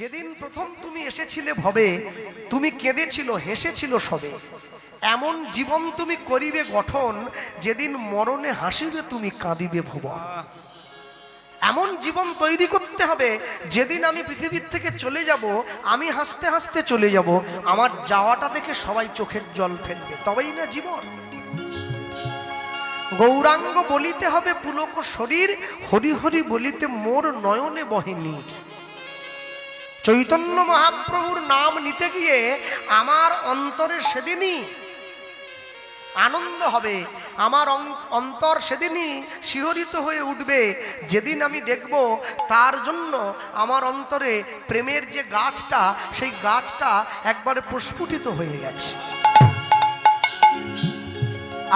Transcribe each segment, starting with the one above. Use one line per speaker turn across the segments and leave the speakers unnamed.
যেদিন প্রথম তুমি এসেছিলে ভবে, তুমি কেঁদেছিল হেসেছিল সবে। এমন জীবন তুমি করিবে গঠন, যেদিন মরণে হাসিবে তুমি কাঁদিবে ভুবন। এমন জীবন তৈরি করতে হবে, যেদিন আমি পৃথিবীর থেকে চলে যাব, আমি হাসতে হাসতে চলে যাব, আমার যাওয়াটা দেখে সবাই চোখের জল ফেলবে, তবেই না জীবন। গৌরাঙ্গ বলিতে হবে পুলক শরীর, হরি হরি বলিতে মোর নয়নে বহে নীর। চৈতন্য মহাপ্রভুর নাম নিতে গিয়ে আমার অন্তরে সেদিনই আনন্দ হবে, আমার অন্তর সেদিনই শিহরিত হয়ে উঠবে, যেদিন আমি দেখব তার জন্য আমার অন্তরে প্রেমের যে গাছটা, সেই গাছটা একবারে প্রস্ফুটিত হয়ে গেছে।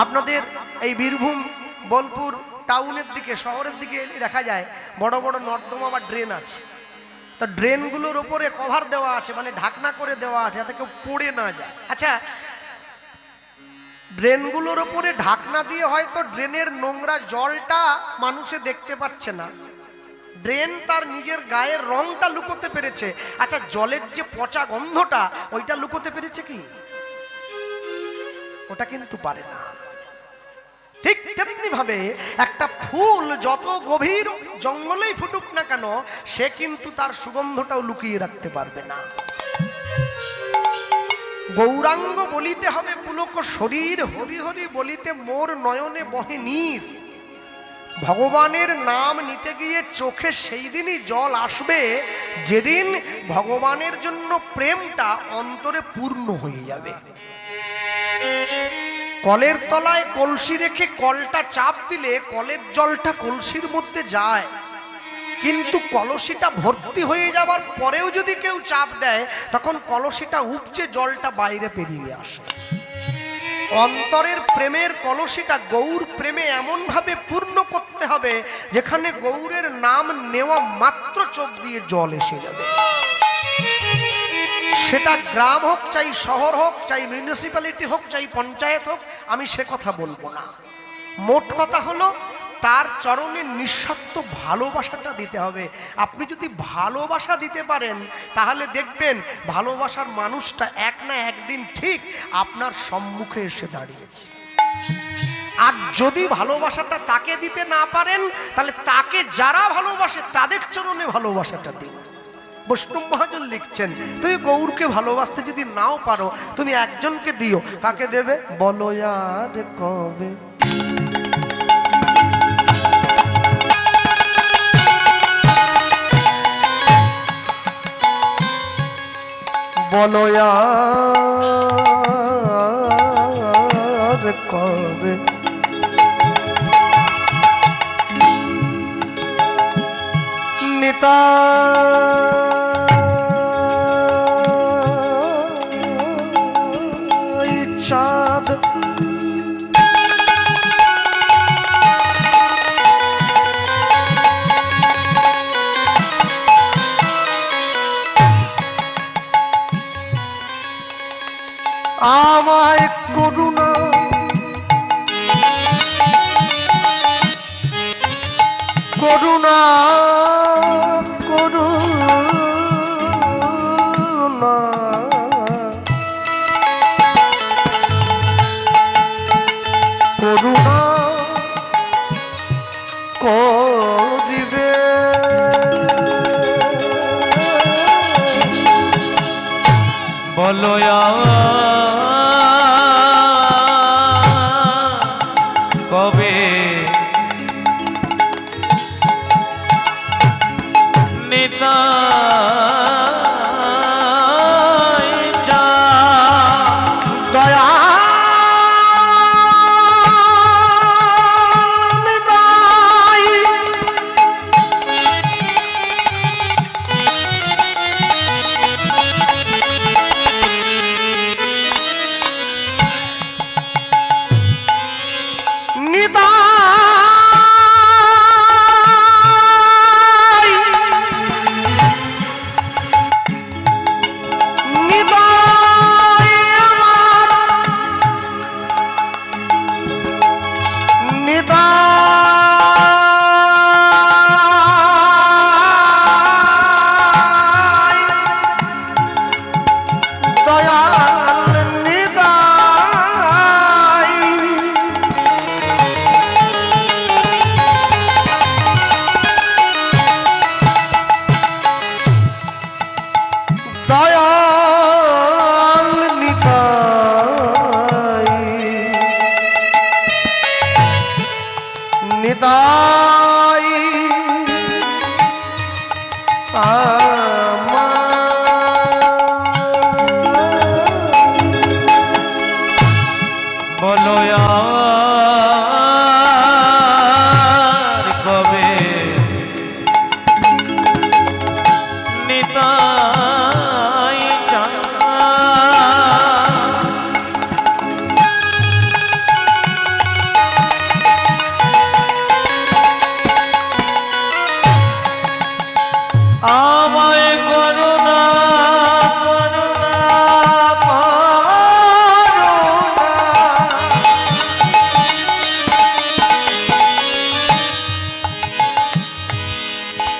আপনাদের এই বীরভূম বোলপুর টাউনের দিকে, শহরের দিকে দেখা যায় বড় বড় নর্দমা বা ড্রেন আছে। তো ড্রেনগুলোর ওপরে কভার দেওয়া আছে, মানে ঢাকনা করে দেওয়া আছে যাতে কেউ পড়ে না যায়। আচ্ছা, ড্রেনগুলোর ওপরে ঢাকনা দিয়ে হয়তো ড্রেনের নোংরা জলটা মানুষে দেখতে পাচ্ছে না, ড্রেন তার নিজের গায়ের রংটা লুকোতে পেরেছে। আচ্ছা, জলের যে পচা গন্ধটা, ওইটা লুকোতে পেরেছে কি? ওটা কিন্তু পারে না। ঠিক তেমনি ভাবে একটা ফুল যত গভীর জঙ্গলেই ফুটুক না কেন, সে কিন্তু তার সুগন্ধটাও লুকিয়ে রাখতে পারবে না। গৌরাঙ্গ বলিতে হবে পুলক শরীর, হরি হরি বলিতে মোর নয়নে বহে নীর। ভগবানের নাম নিতে গিয়ে চোখে সেই দিনই জল আসবে, যেদিন ভগবানের জন্য প্রেমটা অন্তরে পূর্ণ হয়ে যাবে। কলের তলায় কলসি রেখে কলটা চাপ দিলে কলের জলটা কলসির মধ্যে যায়, কিন্তু কলসিটা ভর্তি হয়ে যাবার পরেও যদি কেউ চাপ দেয়, তখন কলসিটা উপচে জলটা বাইরে পেরিয়ে আসে। অন্তরের প্রেমের কলসিটা গৌর প্রেমে এমন ভাবে পূর্ণ করতে হবে, যেখানে গৌরের নাম নেওয়া মাত্র চোখ দিয়ে জল এসে যাবে। সেটা গ্রাম হোক, চাই শহর হোক, চাই মিউনিসিপ্যালিটি হোক, চাই পঞ্চায়েত হোক, আমি সে কথা বলবো না। মোট কথা হলো, তার চরণে নিঃস্বার্থ ভালোবাসাটা দিতে হবে। আপনি যদি ভালোবাসা দিতে পারেন, তাহলে দেখবেন ভালোবাসার মানুষটা এক না একদিন ঠিক আপনার সম্মুখে এসে দাঁড়িয়েছে। আর যদি ভালোবাসাটা তাকে দিতে না পারেন, তাহলে তাকে যারা ভালোবাসে তাদের চরণে ভালোবাসাটা দিন। বৈষ্ণব মহাজন লিখছেন, তুমি গৌরকে ভালোবাসতে যদি নাও পারো, তুমি একজনকে দিও। কাকে দেবে বলো আর কবে? বলো আর কবে? নিতা চাঁদ আমায় করুণা করুণা করুণা করুণা করিবে।
বলো কবে? নেতা
দয়া দয়াল নিতাই নিতাই
বলো আর কবে নিতাই চায় আমায় করুণা করুণা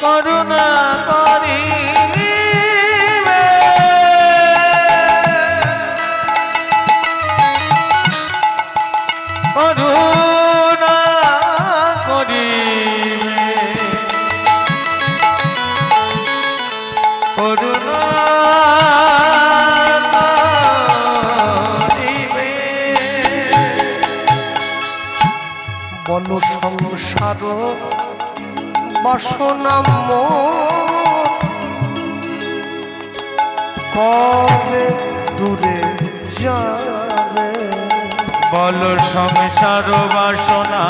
করুণা করিবে করুণা করিবে করুণা করিবে
বল সংসার বাসনা কবে দূরে যাবে
বল সংসার বাসনা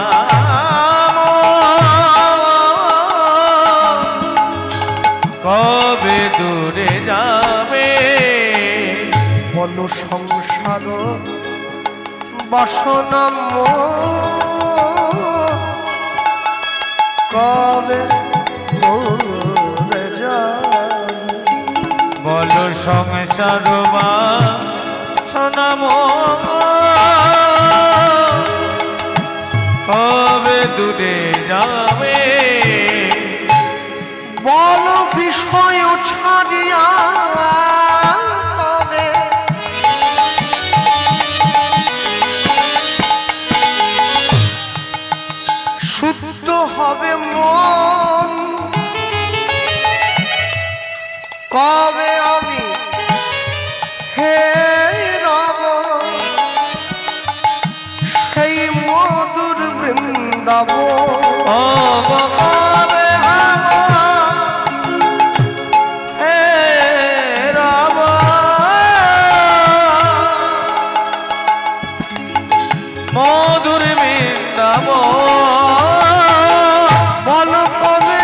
কবে দূরে যাবে
বল সংসার বাসনা কবে দূরে যাবে
বল সংসার বাসনা কবে দূরে যাবে
বল বিষয় ছাড়িয়া তবে শুদ্ধ হবে মন কবে আমি হে রব সেই মধুর বৃন্দাবন
ও কবে হব হে রাম মধুর বৃন্দাবন
বল কবে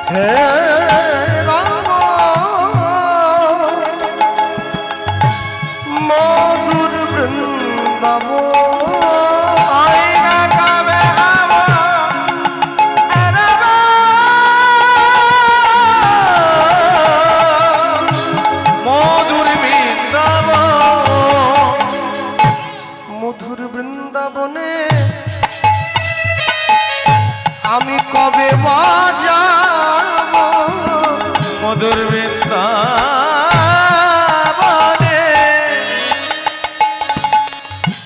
হে রাম মধুর বৃন্দাবন মধুর বৃন্দাবনে আমি কবে বাজাব
মধুর বৃন্দাবনে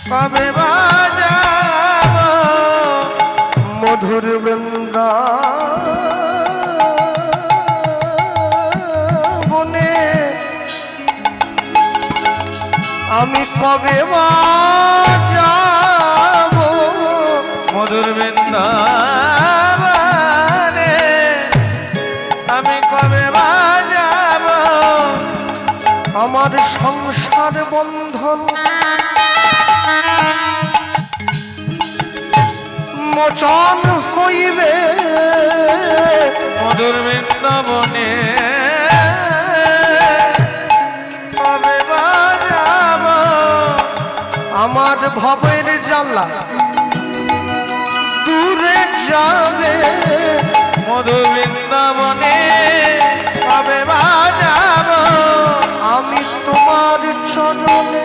কবে বাজাব
মধুর বৃন্দাবনে আমি কবে বাজাব
মধুর বৃন্দাবনে আমি কবে বাজাব
আমার সংসার বন্ধন মোচন হইবে
মধুর বৃন্দাবনে কবে বাজাব
আমার ভবের জ্বালা দূরে যাবে
মধুর বৃন্দাবনে কবে বাজাব
আমি তোমার চরণে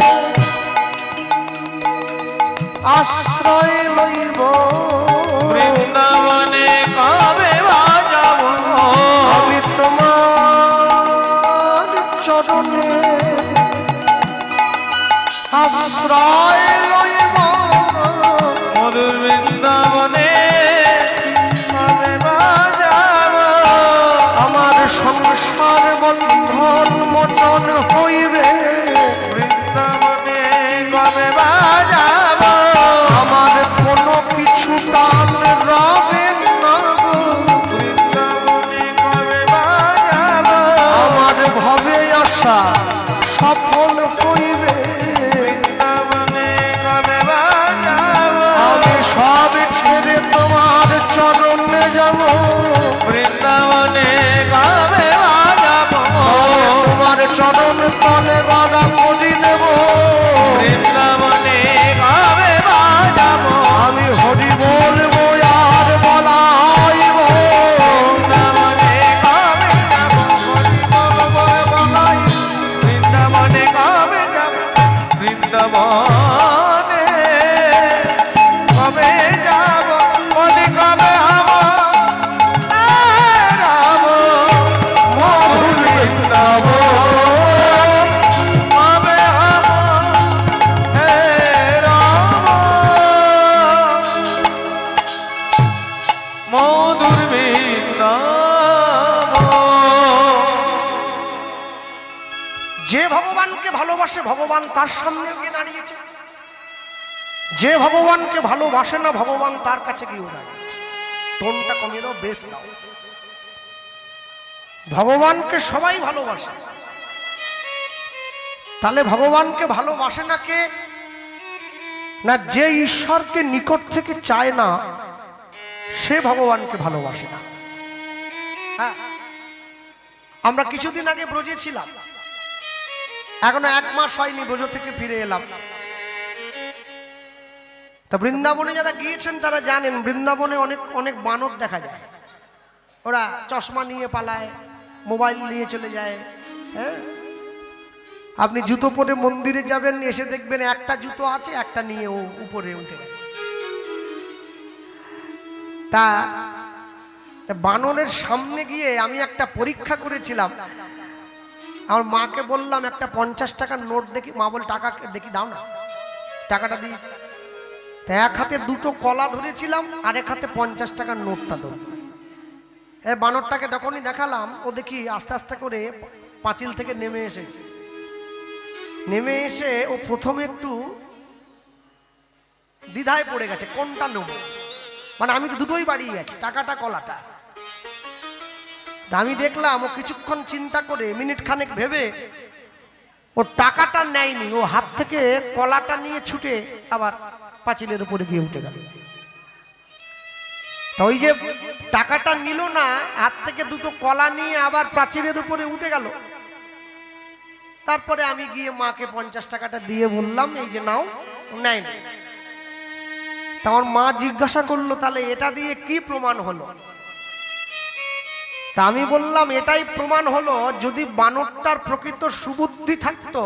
আশ্রয় লইব
বৃন্দাবনে কবে বাজাব
আমি তোমার চরণে আশ্রয় লইব
মধুর বৃন্দাবনে কবে বাজাব
আমার সংসার বন্ধ যে ভগবানকে ভালোবাসে ভগবান তার সামনে গিয়ে দাঁড়িয়েছে, যে ভগবানকে ভালোবাসে না ভগবান তার কাছে গিয়ে দাঁড়িয়েছে। টোনটা কমিয়ে দাও, বেশ দাও। ভগবানকে সবাই ভালোবাসে, তাহলে ভগবানকে ভালোবাসে না কে? না যে ঈশ্বরকে নিকট থেকে চায় না সে ভগবানকে ভালোবাসে না। হ্যাঁ, আমরা কিছুদিন আগে ব্রজে ছিলাম, এখনো 1 মাস হয়নি ব্রজ থেকে ফিরে এলাম। তা বৃন্দাবনে যারা গিয়েছেন তারা জানেন বৃন্দাবনে অনেক অনেক বানর দেখা যায়। ওরা চশমা নিয়ে পালায়, মোবাইল নিয়ে চলে যায়। হ্যাঁ, আপনি জুতো পরে মন্দিরে যাবেন, এসে দেখবেন একটা জুতো আছে, একটা নিয়ে ও উপরে উঠে গেছে। তা বানরের সামনে গিয়ে আমি একটা পরীক্ষা করেছিলাম। আমার মাকে বললাম একটা 50 টাকার নোট দেখি। মা বল টাকা দেখি, দাও না। টাকাটা দিই। তা এক হাতে 2টো কলা ধরেছিলাম, আর এক হাতে 50 টাকার নোটটা ধরে বানরটাকে যখনই দেখালাম, ও দেখি আস্তে আস্তে করে পাঁচিল থেকে নেমে এসেছে। নেমে এসে ও প্রথমে একটু দ্বিধায় পড়ে গেছে, কোনটা নেব। মানে আমি তো দুটোই বাড়িয়ে গেছি, টাকাটা কলাটা। আমি দেখলাম ও কিছুক্ষণ চিন্তা করে মিনিট খানেক ভেবে ও টাকাটা নেয়নি, ও হাত থেকে কলাটা নিয়ে ছুটে আবার পাঁচিলের উপরে গিয়ে উঠে গেল। ওই যে টাকাটা নিল না, হাত থেকে 2টো কলা নিয়ে আবার পাঁচিলের উপরে উঠে গেল। তারপরে আমি গিয়ে মাকে 50 টাকাটা দিয়ে বললাম, এই যে নাও। নেয় না। আমার মা জিজ্ঞাসা করলো, তাহলে এটা দিয়ে কি প্রমাণ হলো? তা আমি বললাম, এটাই প্রমাণ হলো যদি বানরটার প্রকৃত সুবুদ্ধি থাকতো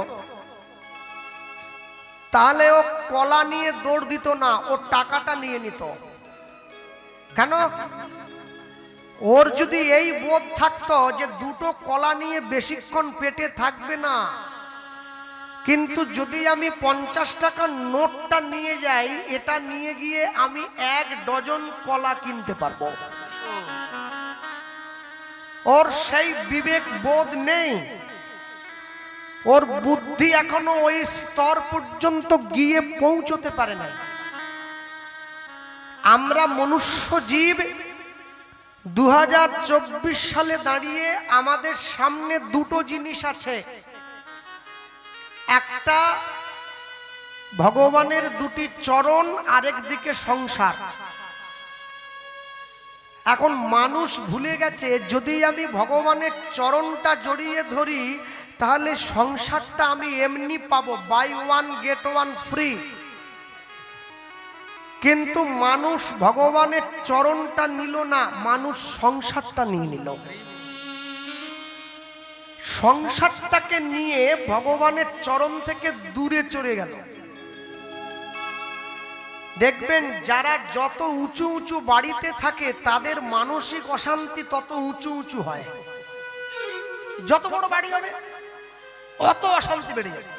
তাহলে ও কলা নিয়ে দৌড় দিত না, ও টাকাটা নিয়ে নিত। কেন? ওর যদি এই বোধ থাকতো যে 2টো কলা নিয়ে বেশিক্ষণ পেটে থাকবে না, কিন্তু যদি আমি 50 টাকার নোটটা নিয়ে যাই, এটা নিয়ে গিয়ে আমি 1 ডজন কলা কিনতে পারবো। ওর সেই বিবেক বোধ নেই, ওর বুদ্ধি এখনো ওই স্তর পর্যন্ত গিয়ে পৌঁছতে পারে না। আমরা মনুষ্য জীব 2024 সালে দাঁড়িয়ে আমাদের সামনে 2টো জিনিস আছে। একটা ভগবানের 2টি চরণ, আরেক দিকে সংসার। এখন মানুষ ভুলে গেছে যদি আমি ভগবানের চরণটা জড়িয়ে ধরি তাহলে সংসারটা আমি এমনি পাবো, বাই 1 গেট 1 ফ্রি। কিন্তু মানুষ ভগবানের চরণটা নিল না, মানুষ সংসারটা নিয়ে নিল। সংসারটাকে নিয়ে ভগবানের চরণ থেকে দূরে চলে গেল। দেখবেন যারা যত উঁচু উঁচু বাড়িতে থাকে তাদের মানসিক অশান্তি তত উঁচু উঁচু হয়। যত বড় বাড়ি হবে অত অশান্তি বেড়ে যাবে।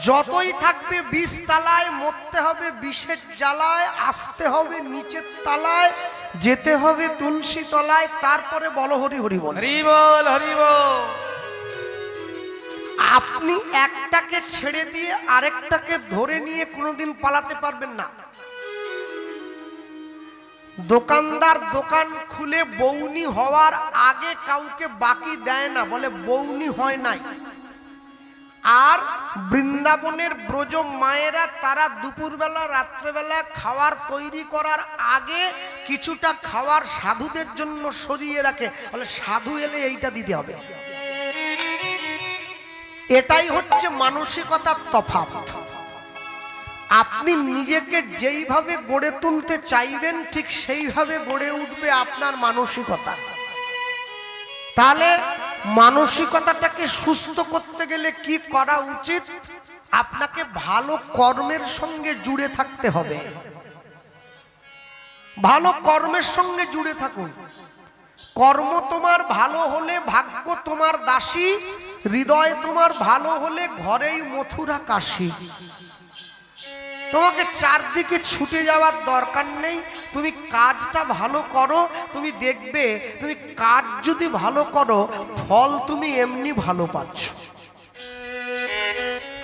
যতই থাকবে 20 তলায়, মরতে হবে বিষের জ্বালায়, আসতে হবে নিচের তলায়, যেতে হবে তুলসী তলায়, তারপরে বলো হরি হরি বল।
হরি বল, হরি বল।
আপনি একটাকে ছেড়ে দিয়ে আরেকটাকে ধরে নিয়ে কোনোদিন পালাতে পারবেন না। দোকানদার দোকান খুলে বউনি হওয়ার আগে কাউকে বাকি দেয় না, বলে বউনি হয় নাই। আর বৃন্দাবনের ব্রজ মায়েরা তারা দুপুরবেলা রাত্রেবেলা খাবার তৈরি করার আগে কিছুটা খাবার সাধুদের জন্য সরিয়ে রাখে, বলে সাধু এলে এইটা দিতে হবে। এটাই হচ্ছে মানসিকতার তফাৎ। আপনি নিজেকে যেইভাবে গড়ে তুলতে চাইবেন ঠিক সেইভাবে গড়ে উঠবে আপনার মানসিকতা। তাহলে মানসিকতাটাকে সুস্থ করতে গেলে কি করা উচিত? আপনাকে ভালো কর্মের সঙ্গে জুড়ে থাকতে হবে। ভালো কর্মের সঙ্গে জুড়ে থাকুন। কর্ম তোমার ভালো হলে ভাগ্য তোমার দাসী, হৃদয় তোমার ভালো হলে ঘরেই মথুরা কাশী। তোমাকে চারদিকে ছুটে যাওয়ার দরকার নেই, তুমি কাজটা ভালো করো, তুমি দেখবে তুমি কাজ যদি ভালো করো ফল তুমি এমনি ভালো পাচ্ছ।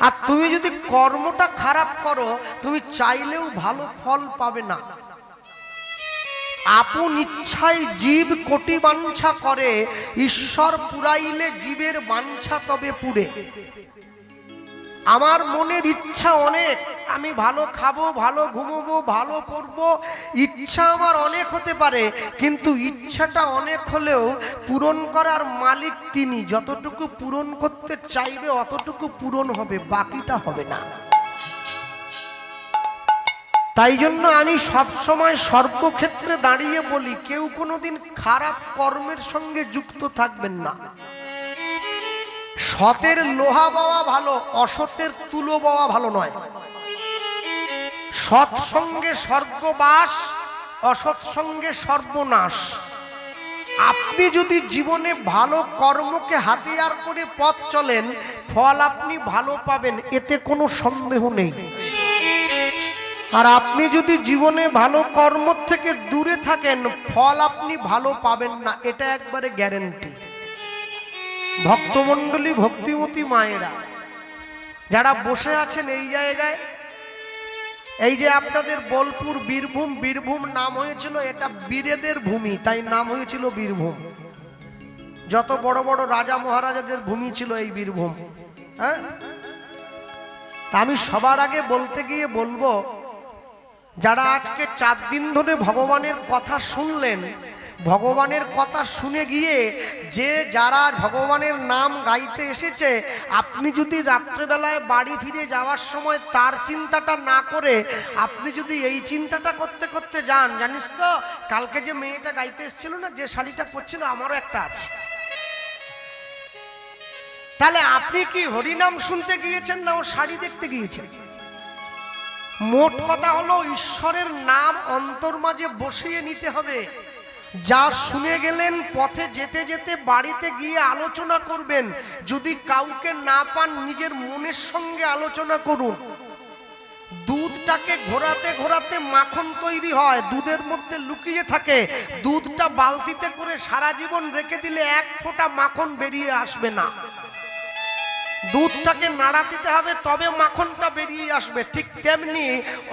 আর তুমি যদি কর্মটা খারাপ করো, তুমি চাইলেও ভালো ফল পাবে না। আপন ইচ্ছায় জীব কোটি বাঞ্ছা করে, ঈশ্বর পুরাইলে জীবের বাঞ্ছা তবে পুরে। আমার মনের ইচ্ছা অনেক, আমি ভালো খাবো, ভালো ঘুমোবো, ভালো পড়বো, ইচ্ছা আমার অনেক হতে পারে, কিন্তু ইচ্ছাটা অনেক হলেও পূরণ করার মালিক তিনি। যতটুকু পূরণ করতে চাইবে অতটুকু পূরণ হবে, বাকিটা হবে না। তাই জন্য আমি সবসময় সর্বক্ষেত্রে দাঁড়িয়ে বলি, কেউ কোনোদিন খারাপ কর্মের সঙ্গে যুক্ত থাকবেন না। সতের লোহা বাওয়া ভালো, অসতের তুলো বাওয়া ভালো নয়। সৎ সঙ্গে স্বর্গবাস, অসৎ সঙ্গে সর্বনাশ। আপনি যদি জীবনে ভালো কর্মকে হাতিয়ার করে পথ চলেন, ফল আপনি ভালো পাবেন, এতে কোনো সন্দেহ নেই। আর আপনি যদি জীবনে ভালো কর্ম থেকে দূরে থাকেন, ফল আপনি ভালো পাবেন না, এটা একবারে গ্যারেন্টি। ভক্তমণ্ডলী, ভক্তিমতী মায়েরা যারা বসে আছেন এই জায়গায়, এই যে আপনাদের বোলপুর বীরভূম, বীরভূম নাম হয়েছিল, এটা বীরেদের ভূমি, তাই নাম হয়েছিল বীরভূম। যত বড় বড় রাজা মহারাজাদের ভূমি ছিল এই বীরভূম। হ্যাঁ, তা আমি সবার আগে বলতে গিয়ে বলবো, যারা আজকে 4 দিন ধরে ভগবানের কথা শুনলেন, ভগবানের কথা শুনে গিয়ে যে যারা ভগবানের নাম গাইতে এসেছে, আপনি যদি রাত্রেবেলায় বাড়ি ফিরে যাওয়ার সময় তার চিন্তাটা না করে আপনি যদি এই চিন্তাটা করতে করতে যান, জানিস তো কালকে যে মেয়েটা গাইতে এসেছিল না, যে শাড়িটা পরছিল, আমারও একটা আছে। তাহলে আপনি কি হরিনাম শুনতে গিয়েছেন না ও শাড়ি দেখতে গিয়েছেন? মোট কথা হলো, ঈশ্বরের নাম অন্তর মাঝে বসিয়ে নিতে হবে। যা শুনে গেলেন, পথে যেতে যেতে বাড়িতে গিয়ে আলোচনা করবেন। যদি কাউকে না পান, নিজের মনের সঙ্গে আলোচনা করুন। দুধটাকে ঘোরাতে ঘোরাতে মাখন তৈরি হয়, দুধের মধ্যে লুকিয়ে থাকে। দুধটা বালতিতে করে সারা জীবন রেখে দিলে 1 ফোঁটা মাখন বেরিয়ে আসবে না। দুধটাকে নাড়া দিতে হবে, তবে মাখনটা বেরিয়ে আসবে। ঠিক তেমনি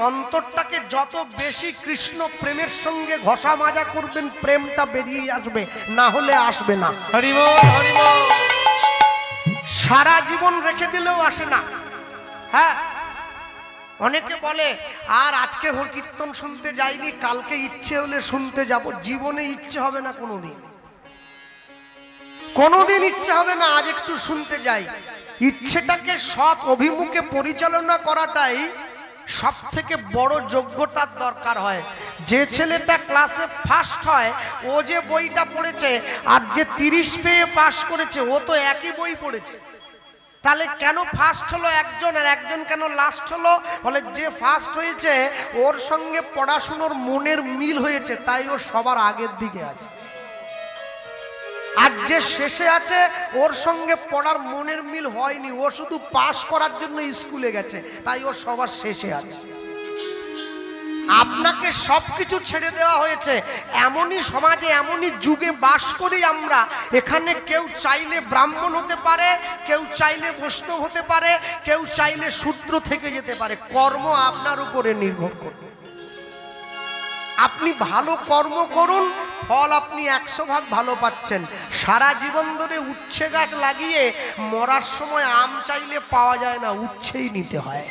অন্তরটাকে যত বেশি কৃষ্ণ প্রেমের সঙ্গে ঘষা মাজা করবেন, প্রেমটা বেরিয়ে আসবে, না হলে আসবে না।
হরি বল, হরি বল।
সারা জীবন রেখে দিলেও আসে না। হ্যাঁ, অনেকে বলে আর আজকে কীর্তন শুনতে যাইনি, কালকে ইচ্ছে হলে শুনতে যাব। জীবনে ইচ্ছে হবে না কোনোদিন, কোনোদিন ইচ্ছে হবে না আজ একটু শুনতে যাই। ইচ্ছেটাকে সৎ অভিমুখে পরিচালনা করাটাই সব থেকে বড় যোগ্যতার দরকার হয়। যে ছেলেটা ক্লাসে ফার্স্ট হয়, ও যে বইটা পড়েছে, আর যে 30 পেয়ে পাশ করেছে, ও তো একই বই পড়েছে। তাহলে কেন ফার্স্ট হলো একজন আর একজন কেন লাস্ট হলো? বলে যে ফার্স্ট হয়েছে ওর সঙ্গে পড়াশুনোর মনের মিল হয়েছে, তাই ও সবার আগের দিকে আছে। আর যে শেষে আছে, ওর সঙ্গে পড়ার মনের মিল হয়নি, ও শুধু পাস করার জন্য স্কুলে গেছে, তাই ও সবার শেষে আছে। আপনাকে সবকিছু ছেড়ে দেওয়া হয়েছে। এমনই সমাজে, এমনই যুগে বাস করি আমরা। এখানে কেউ চাইলে ব্রাহ্মণ হতে পারে, কেউ চাইলে বৈষ্ণব হতে পারে, কেউ চাইলে শূদ্র থেকে যেতে পারে। কর্ম আপনার উপরে নির্ভর করে। আপনি ভালো কর্ম করুন, ফল আপনি 100 ভাগ ভালো পাচ্ছেন। সারা জীবন ধরে উচ্ছে গাছ লাগিয়ে মরার সময় আম চাইলে পাওয়া যায় না, উচ্ছেই নিতে হয়।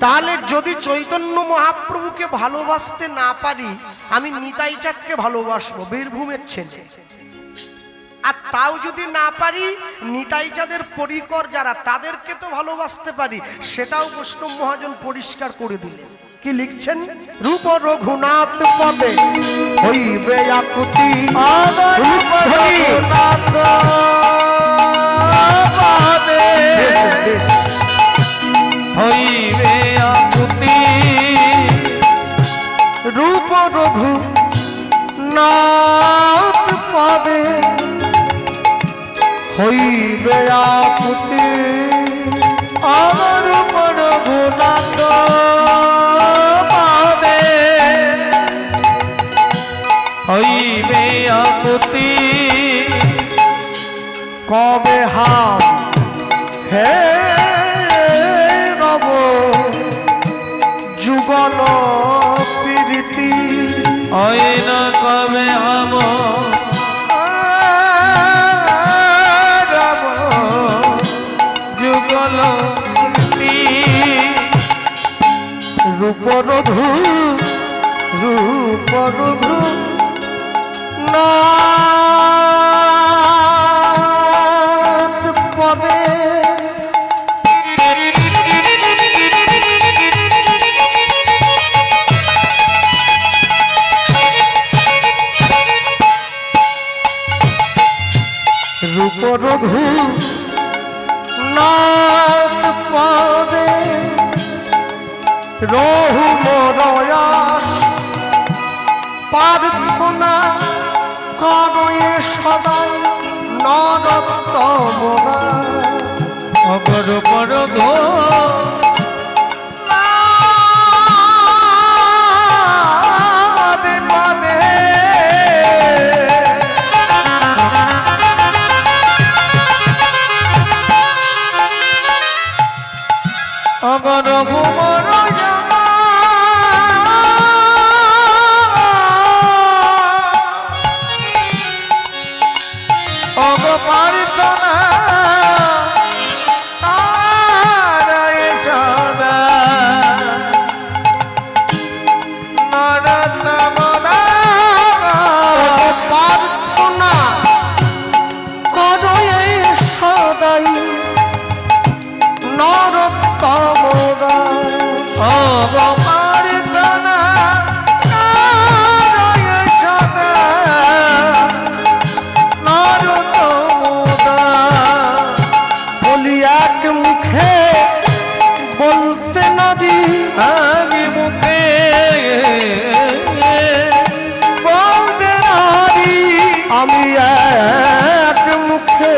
তাহলে যদি চৈতন্য মহাপ্রভুকে ভালোবাসতে না পারি, আমি নিতাই চাঁদকে ভালোবাসবো, বীরভূমের ছেলে। আর তাও যদি না পারি, নিতাই চাঁদের পরিকর যারা, তাদেরকে তো ভালোবাসতে পারি। সেটাও বৈষ্ণব মহাজন পরিষ্কার করে দিলেন। কি লিখছেন? রূপ রঘুনাথ পদে হইবে আকুতি,
হইবে আকুতি,
রূপ রঘুনাথ পদে হইবে আকুতি,
আমার রঘুনাথ হইবে আকুতি,
কবে হাম হে নব যুগল প্রীতি
হয় না কবে আম রাম যুগল
রূপরধু রূপরধু নাথ পদে রূপরধু নাথ পদে রহু মরয়াস প্রার্থনা করয়ে সদাই নরোত্তমরা
অগর বড় গো অগর ঘুমর অগ পারিতনা তারায় সদা নরতমরা
প্রার্থনা করয়ে সদাই নরোত্তমরা
অগ পারিতনা তারায় সদা নরতমরা
বলি এক মুখে বলতে নারী
আগে মুখে
বলতে নারী আমি এক মুখে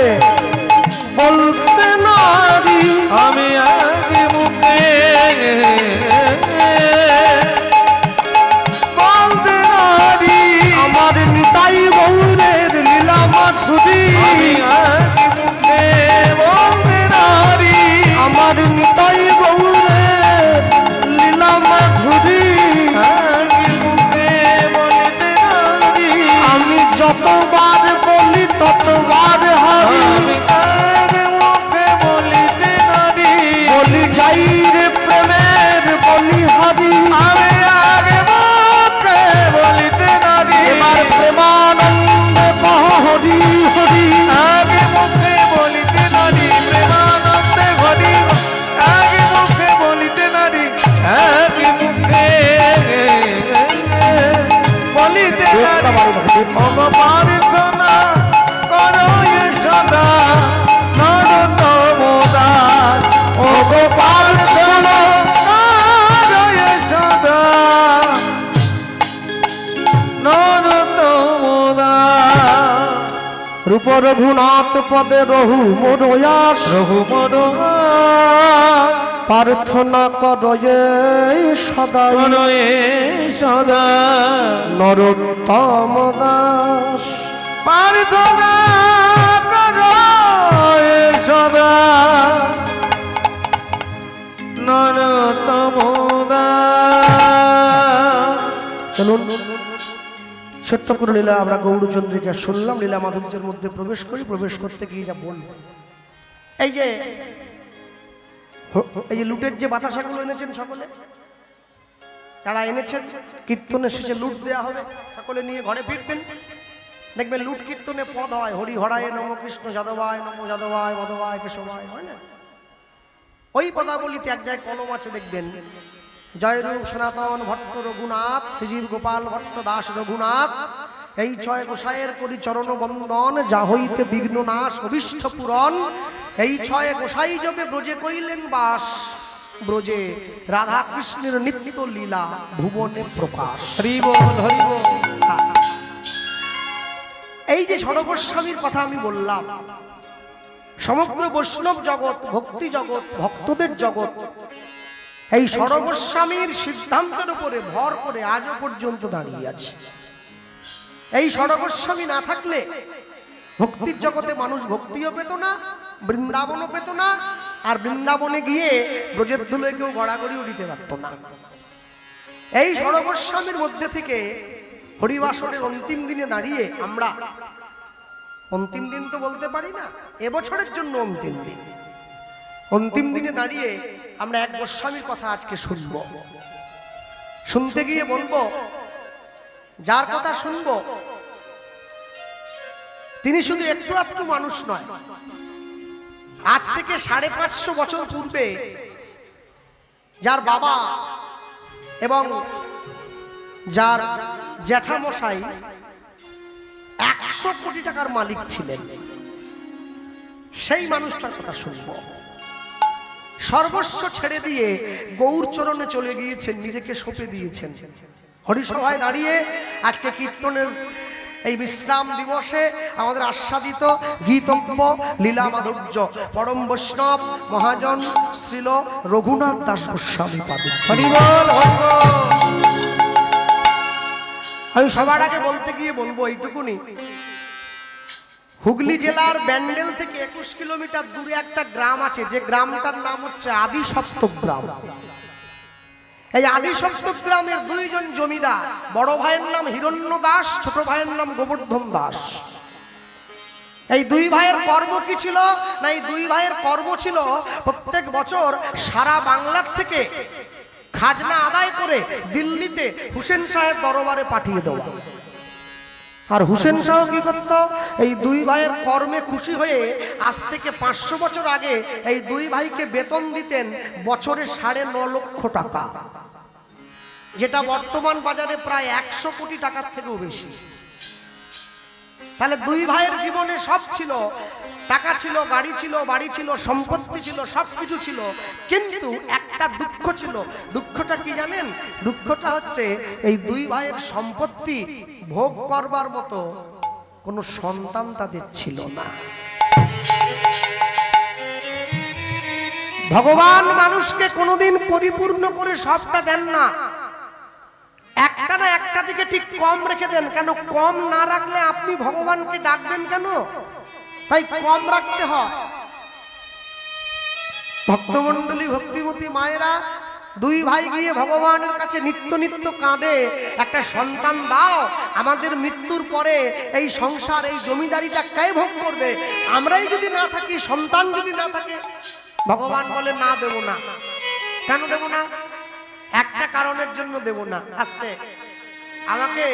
বলতে নারী
আমি আগে মুখে
বলতে নারী আমার নিতাই গৌরের লীলা মাধুরী
আমি আগে মুখে বলতে নারী
আমার নিতাই গৌরের লীলা মাধুরী
আগে মুখে বলতে নারী
আমি যতবার বলি ততবার হারি
আমি আগে মুখে বলিতে নারী
বলি যাই রে প্রেমের বলি হারি
আমি আগে মুখে বলিতে নারী
এবার প্রেমানন্দে কহ হরি হরি
আগে মুখে বলিতে নারী প্রেমানন্দে ঘরি আগে মুখে বলিতে নারী আগে মুখে বলিতে নারী অগ প্রার্থনা করো এ সদা নরোত্তমদাস অগ প্রার্থনা করো এ সদা নরোত্তমদাস
রূপ রঘুনাথ পদে রহু মরয়াস
রঘু মরো
প্রার্থনা করয়ে সদাই
করয়ে সদা
নরোত্তম দাস
প্রার্থনা করয়ে সদা নরতম
চলুন ছোট্ট করে লীলা আমরা গৌরচন্দ্রিকা শুনলাম, লীলা মাধুর্যের মধ্যে প্রবেশ করি। প্রবেশ করতে গিয়ে যা বলব, এই যে লুটের যে বাতাসাগুলো এনেছেন সকলে, যারা এনেছেন কীর্তনে শেষে লুট দেওয়া হবে, সকলে নিয়ে ঘরে ফিরবেন। দেখবেন লুট কীর্তনে পদ হয়, হরি হরায় নম, কৃষ্ণ যাদবায় নম, যাদবায় মাধবায় কেশবায়, হয় না? ওই পদাবলিতে এক জায়গায় কলম আছে, দেখবেন জয়রূপ সনাতন ভট্ট রঘুনাথ, শ্রীজীব গোপাল ভট্ট দাস রঘুনাথ, এই ছয় গোসাইয়ের করি চরণ বন্দন, যা হইতে বিঘ্ন নাশ অভিষ্ট পূরণ। এই ছয় গোসাই যবে ব্রজে কইলেন বাস, ব্রজে রাধা কৃষ্ণের নিত্য লীলা ভুবনে প্রকাশ।
হরি বল হরি বল।
এই যে ষড়গোস্বামীর কথা আমি বললাম, সমগ্র বৈষ্ণব জগৎ, ভক্তি জগৎ, ভক্তদের জগৎ এই ষড়গোস্বামীর সিদ্ধান্তের উপরে ভর করে আজও পর্যন্ত দাঁড়িয়ে আছে। এই ষড়গোস্বামী না থাকলে ভক্তির জগতে মানুষ ভক্তিও পেত না, বৃন্দাবনও পেত না, আর বৃন্দাবনে গিয়ে ব্রজের ধুলোয় কেউ গড়াগড়ি উঠিতে পারত না। এই ষড়গোস্বামীর মধ্যে থেকে হরিবাসরের অন্তিম দিনে দাঁড়িয়ে আমরা, অন্তিম দিন তো বলতে পারি না, এবছরের জন্য অন্তিম দিন, অন্তিম দিনে দাঁড়িয়ে আমরা এক গোস্বামীর কথা আজকে শুনব। শুনতে গিয়ে বলবো, যার কথা শুনবো তিনি শুধু একটু একটু মানুষ নয়, আজ থেকে 550 বছর পূর্বে যার বাবা এবং যার জ্যাঠামশাই 100 কোটি টাকার মালিক ছিলেন, সেই মানুষটার কথা শুনব। সর্বস্ব ছেড়ে দিয়ে গৌর চরণে চলে গিয়েছেন, নিজেকে সঁপে দিয়েছেন। হরিসভায় দাঁড়িয়ে আজকে কীর্তনের এই বিশ্রাম দিবসে আমাদের আস্বাদিত গীতব্য লীলা মাধুর্য পরম বৈষ্ণব মহাজন শ্রীল রঘুনাথ দাস গোস্বামী পাদুক। আমি সবার আগে বলতে গিয়ে বলবো এইটুকুনি, হুগলি জেলার ব্যান্ডেল থেকে 21 কিলোমিটার দূরে একটা গ্রাম আছে, যে গ্রামটার নাম হচ্ছে আদিসপ্তক গ্রাম। এই আদিসপ্তক গ্রামের দুইজন জমিদার, বড় ভাইয়ের নাম হিরণ্য দাস, ছোট ভাইয়ের নাম গোবর্ধন দাস। এই দুই ভাইয়ের কর্ম কি ছিল না, এই দুই ভাইয়ের কর্ম ছিল প্রত্যেক বছর সারা বাংলার থেকে খাজনা আদায় করে দিল্লিতে হুসেন সাহেব দরবারে পাঠিয়ে দেওয়া। আর হুসেন শাহ কি করত, এই দুই ভাইয়ের কর্মে খুশি হয়ে আজ থেকে 500 বছর আগে এই দুই ভাইকে বেতন দিতেন বছরে 9.5 লক্ষ টাকা, যেটা বর্তমান বাজারে প্রায় 100 কোটি টাকার থেকেও বেশি। তাহলে দুই ভাইয়ের জীবনে সব ছিল, টাকা ছিল, গাড়ি ছিল, বাড়ি ছিল, সম্পত্তি ছিল, সবকিছু ছিল, কিন্তু একটা দুঃখ ছিল। দুঃখটা কি জানেন? দুঃখটা হচ্ছে এই দুই ভাইয়ের সম্পত্তি ভোগ করবার মতো কোনো সন্তান তাদের ছিল না। ভগবান মানুষকে কোনোদিন পরিপূর্ণ করে সবটা দেন না, একটা না একটা দিকে ঠিক কম রেখে দেন। কেন কম না রাখলে আপনি ভগবানকে ডাকবেন কেন? তাই কম রাখতে হয়। ভক্তমণ্ডলী, ভক্তিমতী মায়েরা, দুই ভাই গিয়ে ভগবানের কাছে নিত্য নিত্য কাঁদে, একটা সন্তান দাও, আমাদের মৃত্যুর পরে এই সংসার, এই জমিদারিটা কে ভোগ করবে? আমরাই যদি না থাকি, সন্তান যদি না থাকে। ভগবান বলে না, দেব না। কেন দেব না? একটা কারণের জন্য দেব না। আস্তে, আমাকে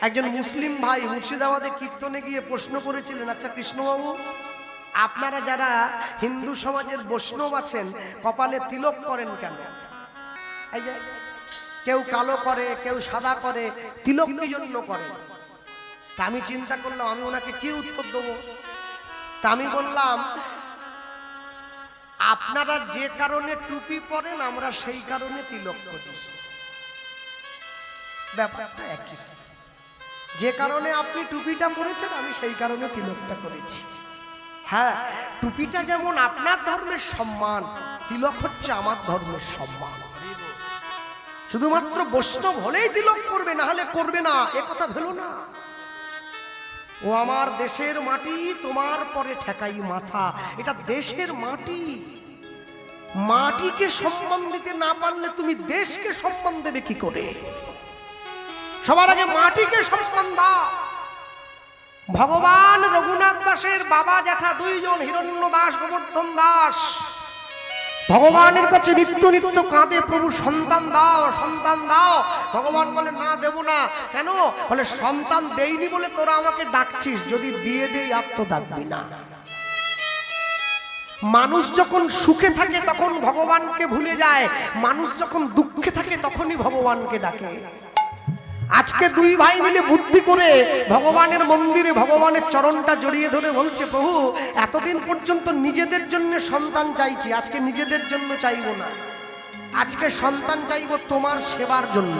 একজন মুসলিম ভাই মুর্শিদাবাদে কীর্তনে গিয়ে প্রশ্ন করেছিলেন, আচ্ছা কৃষ্ণবাবু, আপনারা যারা হিন্দু সমাজের বৈষ্ণব আছেন কপালে তিলক করেন কেন? এই যে কেউ কালো করে, কেউ সাদা করে, তিলক কি জন্য করে? তা আমি চিন্তা করলাম আমি ওনাকে কি উত্তর দেবো। তা আমি বললাম, আপনারা যে কারণে টুপি পরেন আমরা সেই কারণে তিলক করি। ব্যাপারটা একই। যে কারণে আপনি টুপিটা পরেছেন আমি সেই কারণে তিলকটা করেছি। হ্যাঁ, টুপিটা যেমন আপনার ধর্মের সম্মান, তিলক হচ্ছে আমার ধর্মের সম্মান। শুধুমাত্র বৈষ্ণব হলেই তিলক করবে, না হলে করবে না, এ কথা ভেলো না। ও আমার দেশের মাটি, তোমার পরে ঠেকাই মাথা। এটা দেশের মাটি। মাটিকে সম্মান দিতে না পারলে তুমি দেশকে সম্মান দেবে কি করে? সবার আগে মাটিকে সম্মান দাও। ভগবান রঘুনাথ দাসের বাবা জ্যাঠা দুইজন, হিরণ্য দাস, গোবর্ধন দাস, ভগবানের কাছে নিত্য নিত্য কাঁদে, প্রভু সন্তান দাও, সন্তান দাও। ভগবান বলে না, দেব না। কেন? বলে সন্তান দেইনি বলে তোরা আমাকে ডাকছিস, যদি দিয়ে দেই আর তো ডাকবি না। মানুষ যখন সুখে থাকে তখন ভগবানকে ভুলে যায়, মানুষ যখন দুঃখে থাকে তখনই ভগবানকে ডাকে। আজকে দুই ভাই মিলে বুদ্ধি করে ভগবানের মন্দিরে ভগবানের চরণটা জড়িয়ে ধরে বলছে, প্রভু এতদিন পর্যন্ত নিজেদের জন্য সন্তান চাইছি, আজকে নিজেদের জন্য চাইবো না, আজকে সন্তান চাইবো তোমার সেবার জন্য।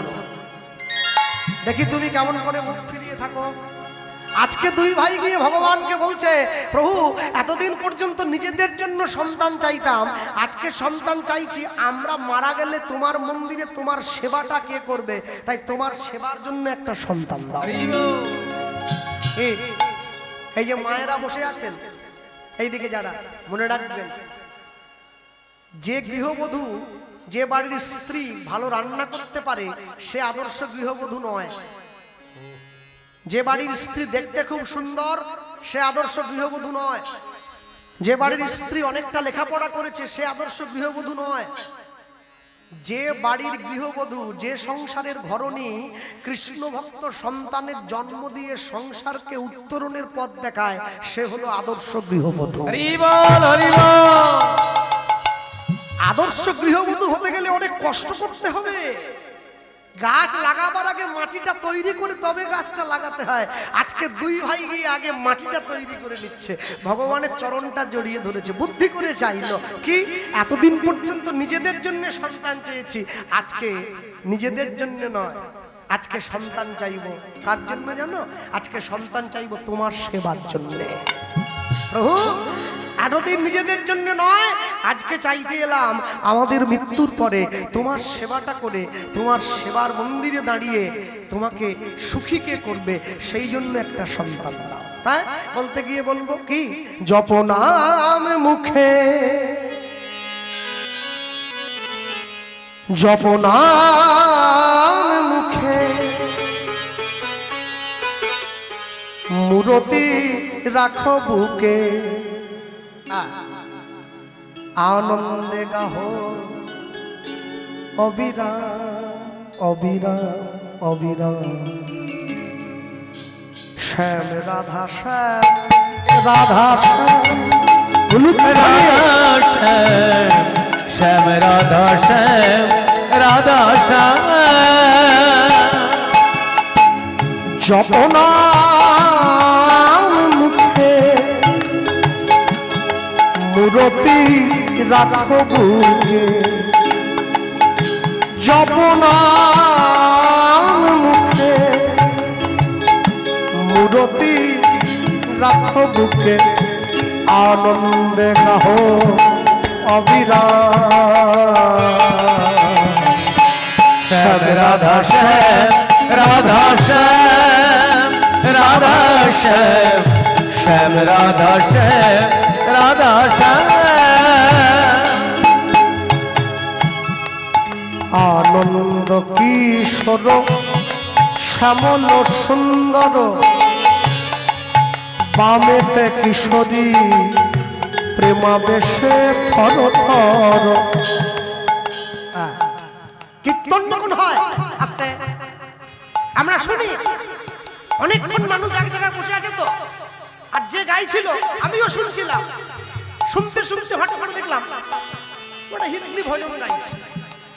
দেখি তুমি কেমন করে মুখ ফিরিয়ে থাকো। আজকে দুই ভাই গিয়ে ভগবানকে বলছে, প্রভু এতদিন পর্যন্ত নিজেদের জন্য সন্তান চাইতাম, আজকে সন্তান চাইছি, আমরা মারা গেলে তোমার মন্দিরে তোমার সেবাটা কে করবে? তাই তোমার সেবার জন্য একটা সন্তান দাও। এই যে মায়েরা বসে আছেন, এইদিকে যারা মনে রাখবেন, যে গৃহবধূ, যে বাড়ির স্ত্রী ভালো রান্না করতে পারে সে আদর্শ গৃহবধূ নয়। যে বাড়ির স্ত্রী দেখতে খুব সুন্দর সে আদর্শ গৃহবধূ নয়। যে বাড়ির স্ত্রী অনেকটা লেখাপড়া করেছে সে আদর্শ গৃহবধূ নয়। যে বাড়ির গৃহবধূ, যে সংসারের ঘরণী কৃষ্ণ ভক্ত সন্তানের জন্ম দিয়ে সংসারকে উত্তরণের পথ দেখায় সে হলো আদর্শ গৃহবধূ।
হরি বল, হরি বল।
আদর্শ গৃহবধূ হতে গেলে অনেক কষ্ট করতে হবে। গাছ লাগাবার আগে মাটিটা তৈরি করে তবে গাছটা লাগাতে হয়। আজকে দুই ভাই গিয়ে আগে মাটিটা তৈরি করে নিচ্ছে, ভগবানের চরণটা জড়িয়ে ধরেছে, বুদ্ধি করে চাইলো কি এতদিন পর্যন্ত নিজেদের জন্য সন্তান চেয়েছি, আজকে নিজেদের জন্য নয়, আজকে সন্তান চাইবো। কার জন্য জানো? আজকে সন্তান চাইবো তোমার সেবার জন্য। প্রভু এতদিন নিজেদের জন্য নয়, আজকে চাইতে এলাম আমাদের মৃত্যুর পরে তোমার সেবাটা করে, তোমার সেবার মন্দিরে দাঁড়িয়ে তোমাকে সুখী কে করবে সেই জন্য একটা সন্তান দাও। তাই বলতে গিয়ে বলবো কি, জপ নাম মুখে, জপ নাম মুখে, মূরতি রাখো বুকে, আনন্দে গাহ অবিরাম অবিরাম অবিরাম। শ্যাম রাধা শ্যাম রাধা শ্যাম,
শ্যাম রাধা শ্যাম রাধা শ্যাম।
জপ নাম মুখে, মূরতি রাখো বুকে, জপ নাম মুখে, মূরতি রাখো বুকে, আনন্দে গাহ অবিরাম।
শ্যাম রাধা শ্যাম রাধা শ্যাম রাধা শ্যাম, শ্যাম রাধা শ্যাম রাধা শ্যাম।
আনন্দ কিশোর শ্যামল সুন্দর, বামেতে কিশোরী প্রেমাবেশে থর থর। কীর্তন যখন হয় আস্তে আমরা শুনি, অনেকক্ষণ মানুষ এক জায়গায় বসে আছে তো, আর যে গাইছিল আমিও শুনছিলাম, শুনতে শুনতে হঠাৎ করে দেখলাম ওটা হিন্দি ভজন গাইছে,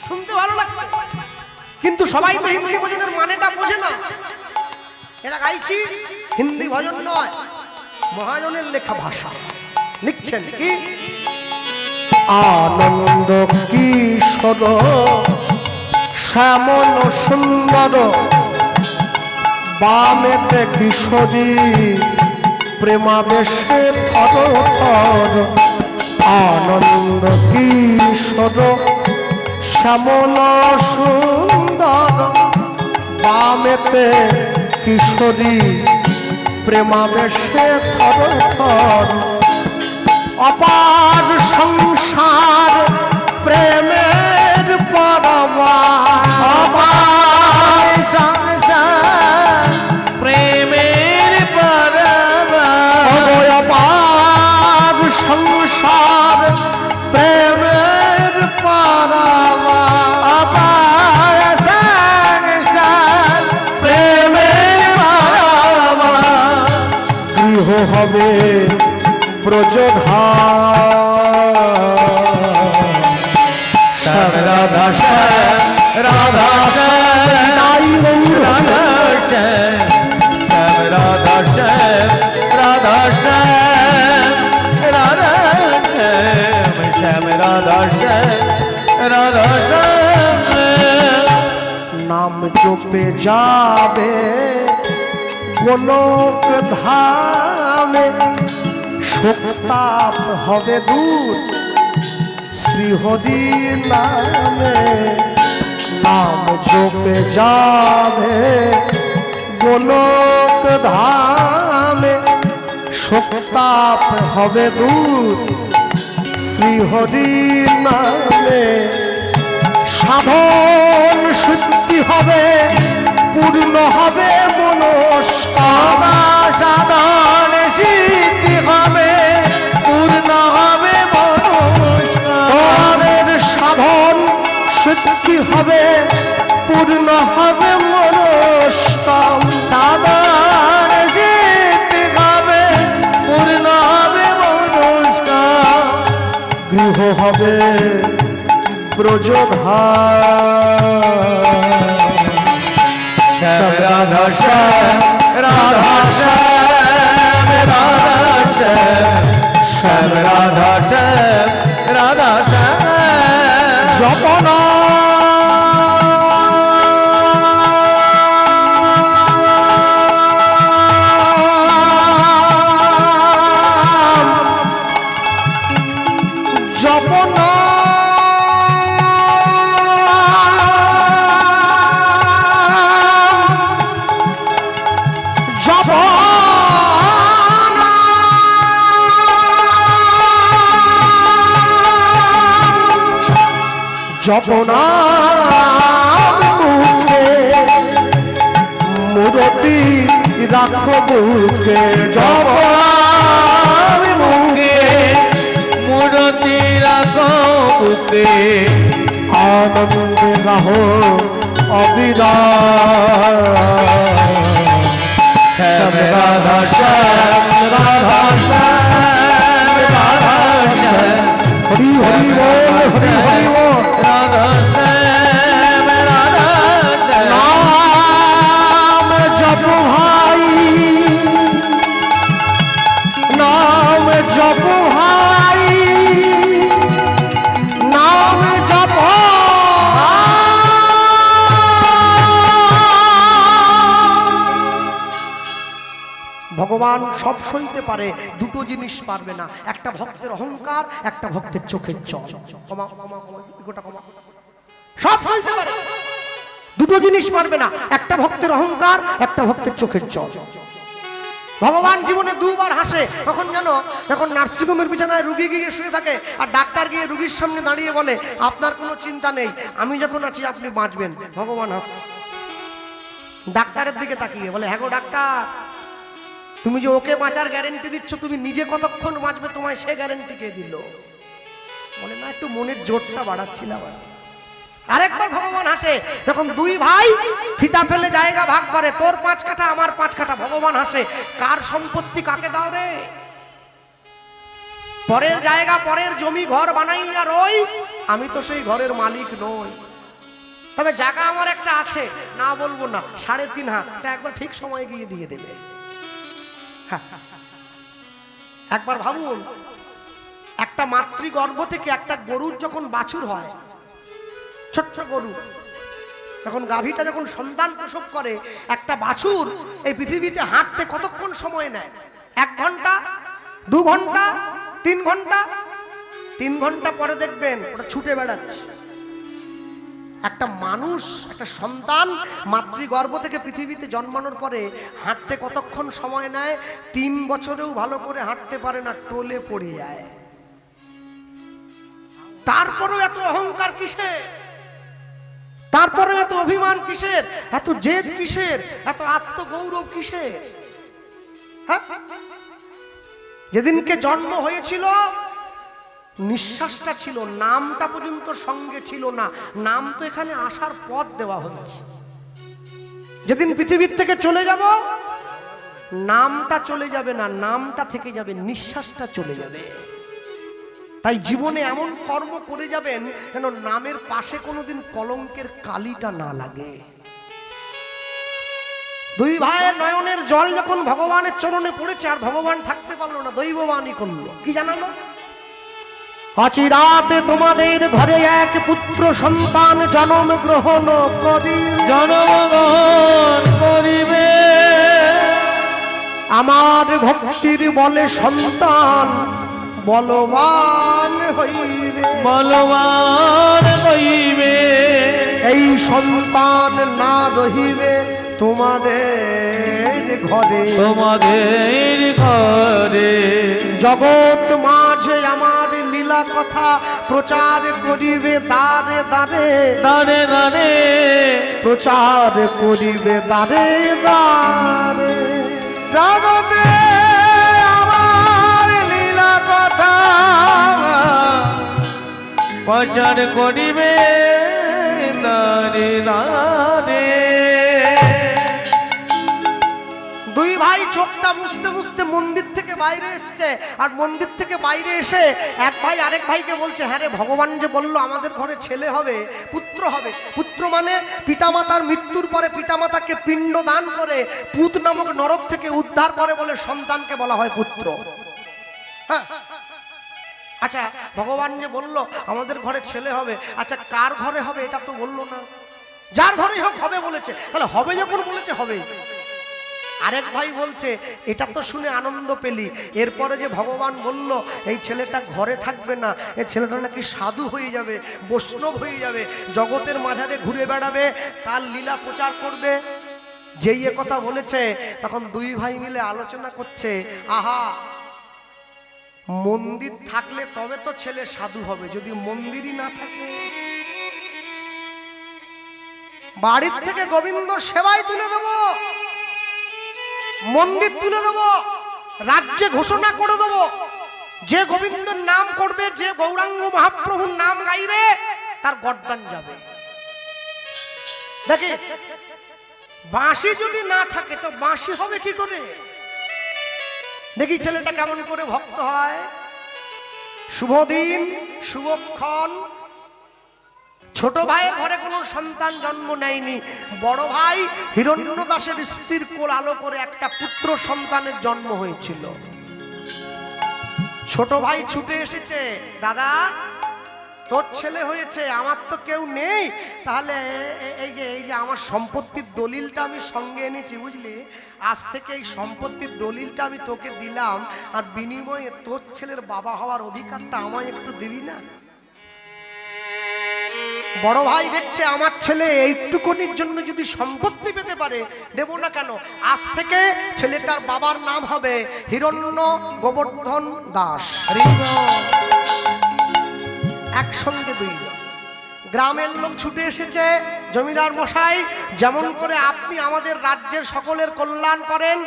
শুনতে ভালো লাগছে, কিন্তু সবাই তো হিন্দি ভজনের মানেটা বোঝে না। এরা গাইছি হিন্দি ভজন নয়, মহাজনের লেখা ভাষা লিখছেন কি, আনন্দ কিশোর শ্যামল সুন্দর, বামেতে কিশোরী প্রেমাবেশে থর থর। আনন্দ কিশোর শ্যামল সুন্দর, বামেতে কিশোরী প্রেমাবেশে থর থর। অপার সংসার প্রেমের পরমা,
অপার সংসার প্রেমের পরমা,
অপার সংসার প্রেমের পরমা,
অপার সংসার প্রেমের পরমা।
গৃহ হবে ব্রজধাম।
শ্যাম রাধা শ্যাম রাধা শ্যাম রাধা শ্যাম, শ্যাম রাধা শ্যাম রাধা শ্যাম রাধা শ্যাম, শ্যাম রাধা শ্যাম রাধা শ্যাম।
নাম জপে যাবে গোলক ধামে, শোকতাপ হবে দূর শ্রীহরি নামে। নাম জপে যাবে গোলক ধামে, শোকতাপ হবে দূর শ্রীহরি নামে, সাধন সিদ্ধি হবে, পূর্ণ হবে মনস্কামনা।
সাধন সিদ্ধি হবে, পূর্ণ হবে
তোমাদের সাধন সিদ্ধি হবে, পূর্ণ হবে মনস্কাম।
সাধন সিদ্ধি হবে, পূর্ণ হবে মনস্কাম।
গৃহ হবে ব্রজধাম।
শ্যাম রাধা শ্যাম রাধা শ্যাম রাধা শ্যাম, শ্যাম রাধা শ্যাম রাধা শ্যাম।
জপনা জপনা জপনা মুখে মূরতি রাখো বুকে।
জপনা মুখে মূরতি রাখো বুকে,
আনন্দে রাহো অবিরাম।
শ্যাম রাধা শ্যাম রাধা শ্যাম রাধা শ্যাম।
হরি হরি বল, হরি হরি বল।
রাধা শ্যাম রাধা শ্যাম।
নাম জপ ভাই, নাম জপ ভাই, নাম জপ। ভগবান সব সইতে পারে, দুটো জিনিস পারবে না, একটা ভক্তের অহংকার, একটা ভক্তের চোখের জল। কমা কমা কমা, ইগোটা কমা। সব সইতে পারে, দুটো জিনিস পারবে না, একটা ভক্তের অহংকার, একটা ভক্তের চোখের জল। ভগবান জীবনে দুবার হাসে, তখন জানো, যখন নার্সিংহোমের বিছানায় রুগী গিয়ে শুয়ে থাকে আর ডাক্তার গিয়ে রুগীর সামনে দাঁড়িয়ে বলে আপনার কোনো চিন্তা নেই, আমি যখন আছি আপনি বাঁচবেন। ভগবান হাসছে, ডাক্তারের দিকে তাকিয়ে বলে হ্যাঁ গো ডাক্তার, তুমি যে ওকে বাঁচার গ্যারেন্টি দিচ্ছ, তুমি নিজে কতক্ষণ বাঁচবে তোমায় সে গ্যারেন্টি কে দিল? বলে না, একটু মনের জোরটা বাড়াচ্ছিলাম। আরেকবার ভগবান হাসে, যখন দুই ভাই ফিতা ফেলে জায়গা ভাগ করে, তোর 5 কাঠা আমার 5 কাঠা। ভগবান হাসে, কার সম্পত্তি কাকে দাও রে? পরের জায়গা, পরের জমি, ঘর বানাইয়া রই, আমি তো সেই ঘরের মালিক নই। তবে জায়গা আমার একটা আছে, না বলবো না, 3.5 হাত, এটা একবার ঠিক সময় গিয়ে দিয়ে দেবে। একবার ভাবুন, একটা মাতৃগর্ভ থেকে একটা গরুর যখন বাছুর হয়, ছোট্ট গরু, যখন গাভীটা যখন সন্তান প্রসব করে, একটা বাছুর এই পৃথিবীতে হাঁটতে কতক্ষণ সময় নেয়? 1 ঘন্টা, 2 ঘন্টা, 3 ঘন্টা। 3 ঘন্টা পরে দেখবেন ওটা ছুটে বেড়াচ্ছে। একটা মানুষ, একটা সন্তান মাতৃগর্ভ থেকে পৃথিবীতে জন্মানোর পরে হাঁটতে কতক্ষণ সময় নেয়? 3 বছরেও ভালো করে হাঁটতে পারে না, টোলে পড়ে যায়। তারপরেও এত অহংকার কিসের? তারপরেও এত অভিমান কিসের? এত জেদ কিসের? এত আত্মগৌরব কিসের? হ্যাঁ, যেদিনকে জন্ম হয়েছিল নিঃশ্বাসটা ছিল, নামটা পর্যন্ত সঙ্গে ছিল না। নাম তো এখানে আসার পথ দেওয়া হচ্ছে। যেদিন পৃথিবীর থেকে চলে যাব, নামটা চলে যাবে না, নামটা থেকে যাবে, নিঃশ্বাসটা চলে যাবে। তাই জীবনে এমন কর্ম করে যাবেন যেন নামের পাশে কোনোদিন কলঙ্কের কালিটা না লাগে। দুই ভাইয়ের নয়নের জল যখন ভগবানের চরণে পড়েছে, আর ভগবান থাকতে পারলো না, দৈববাণী করলো। কি জানালো? অচিরাতে তোমাদের ঘরে এক পুত্র সন্তান জন্ম গ্রহণ
করিবে।
আমার ভক্তির বলে সন্তান বলবান হইবে,
বলবান হইবে।
এই সন্তান না রহিবে তোমাদের ঘরে,
তোমাদের ঘরে।
জগৎ মাঝে আমার লীলা কথা প্রচার করিবে দারে দারে,
দানে দানে
প্রচার করিবে দারে দারে।
জগতে আমার লীলা কথা প্রচার করিবে দানে দানে।
দুই ভাই চোখটা মুছতে মুছতে মন্দির থেকে বাইরে এসছে, আর মন্দির থেকে বাইরে এসে এক ভাই আরেক ভাইকে বলছে, হ্যাঁ রে, ভগবান যে বললো আমাদের ঘরে ছেলে হবে, পুত্র হবে। পুত্র মানে পিতামাতার মৃত্যুর পরে পিতামাতাকে পিণ্ড দান করে পুত নামক নরক থেকে উদ্ধার করে বলে সন্তানকে বলা হয় পুত্র। হ্যাঁ, আচ্ছা, ভগবান যে বললো আমাদের ঘরে ছেলে হবে, আচ্ছা কার ঘরে হবে এটা তো বললো না। যার ঘরেই হোক হবে বলেছে, তাহলে হবে যখন বলেছে হবে। আরেক ভাই বলছে, এটা তো শুনে আনন্দ পেলি, এরপরে যে ভগবান বলল এই ছেলেটা ঘরে থাকবে না, এই ছেলেটা নাকি সাধু হয়ে যাবে, বৈষ্ণব হয়ে যাবে, জগতের মাঝারে ঘুরে বেড়াবে, তার লীলা প্রচার করবে। যেই এ কথা বলেছে তখন দুই ভাই মিলে আলোচনা করছে, আহা, মন্দির থাকলে তবে তো ছেলে সাধু হবে, যদি মন্দিরই না থাকে। বাড়ির থেকে গোবিন্দ সেবায় তুলে দেবো, মন্দির তুলে দেবো, রাজ্যে ঘোষণা করে দেবো, যে গোবিন্দর নাম করবে, যে গৌরাঙ্গ মহাপ্রভুর নাম গাইবে তার গর্দান যাবে। দেখে বাঁশি যদি না থাকে তো বাঁশি হবে কি করে? দেখি ছেলেটা কেমন করে ভক্ত হয়। শুভ দিন, শুভক্ষণ। ছোট ভাইয়ের ঘরে কোনো সন্তান জন্ম নেয়নি, বড় ভাই হিরণ্য দাসের স্ত্রীর কোল আলো করে একটা পুত্র সন্তানের জন্ম হয়েছিল। ছোট ভাই ছুটে এসেছে, দাদা তোর ছেলে হয়েছে, আমার তো কেউ নেই, তাহলে এই যে আমার সম্পত্তির দলিলটা আমি সঙ্গে এনেছি, বুঝলি, আজ থেকে এই সম্পত্তির দলিলটা আমি তোকে দিলাম, আর বিনিময়ে তোর ছেলের বাবা হওয়ার অধিকারটা আমায় একটু দিবি না? বড় ভাই দেখছে আমার ছেলে এইটুকুনির জন্য যদি সম্পত্তি পেতে পারে, দেব না কেন। আজ থেকে ছেলেটার বাবার নাম হবে হিরণ্য গোবর্ধন দাস। একসঙ্গে দুই গ্রামের লোক ছুটে এসেছে, জমিদার মশাই, যেমন করে আপনি আমাদের রাজ্যের সকলের কল্যাণ করেন,